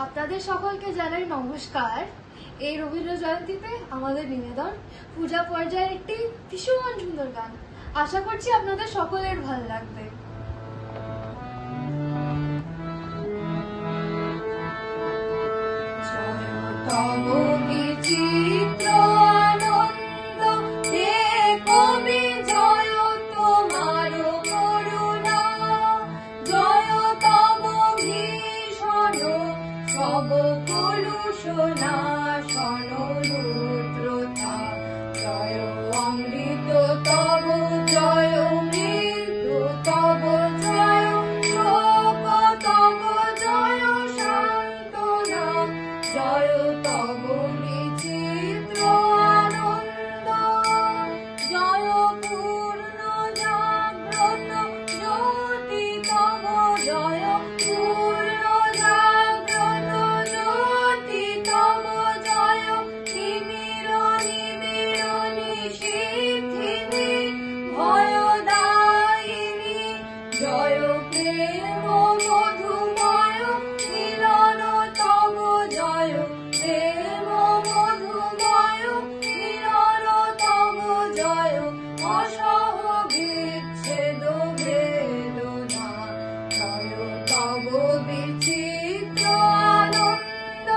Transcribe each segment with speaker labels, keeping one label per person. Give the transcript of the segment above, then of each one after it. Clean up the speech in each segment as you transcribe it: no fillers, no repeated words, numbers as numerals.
Speaker 1: আপনাদের সকলকে জানাই নমস্কার। এই রবীন্দ্র জয়ন্তীতে আমাদের নিবেদন পূজা পর্যায়ের একটি ভীষণ সুন্দর গান। আশা করছি আপনাদের সকলের ভালো লাগবে।
Speaker 2: রুদ্রতা জয় অমৃত তব জয় মৃত্যু তব জয় শোক তব জয় সান্ত্বনা জয় তব বিচিত্র আনন্দ জয় পূর্ণ জাগ্রত জ্যোতি তব জয় পূর্ণ জাগ্রত জ্যোতি তব জয় নিবিড় নিবিড় নিশীথিনী ভয়দায়িনী জয় প্রেম মধুময় মিলন তব জয় প্রেম মধুময় মিলন তব জয় অসহ বিচ্ছেদ বেদনা জয় তব বিচিত্র আনন্দ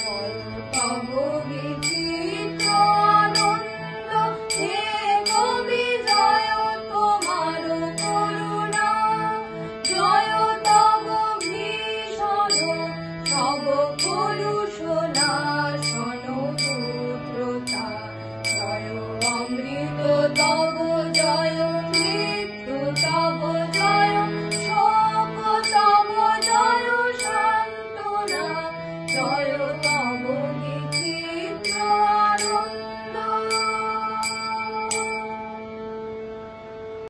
Speaker 2: জয় তব বিচিত্র আনন্দ হে কবি জয় তোমার করুণা জয় তব ভীষণ সব কলুষ নাশন পুত্রতা জয় অমৃত তব জয় মৃত্যু তব জয় শোক তব জয় সান্ত্বনা জয় তব